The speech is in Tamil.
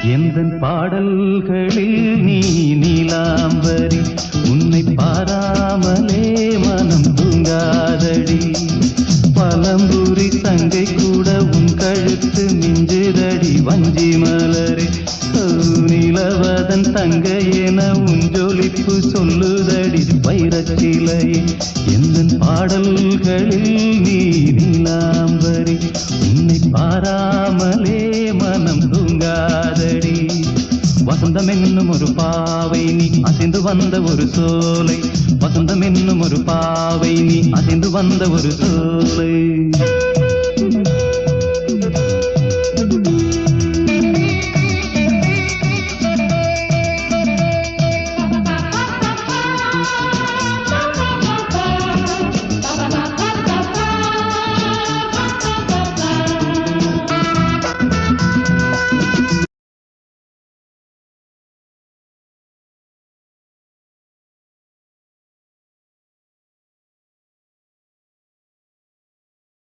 எந்தன் பாடல்களில் நீ நீலாம்பரி உன்னை பாராமலே மனம் தூங்காதடி பலம்புரி தங்கை கூட உன் கழுத்து மிஞ்சுதடி வஞ்சி மலரே நிலவதன் தங்கை என உன் ஜொலிப்பு சொல்லுதடி வைரச்சிலையே எந்தன் பாடல்களில் நீ நீலாம்பரி உன்னை பாராமலே மனம் தூங்காதடி வசந்தம் என்னும் ஒரு பாவை நீ அசைந்து வந்த ஒரு சோலை வசந்தம் என்னும் ஒரு பாவை நீ அசைந்து வந்த ஒரு சோலை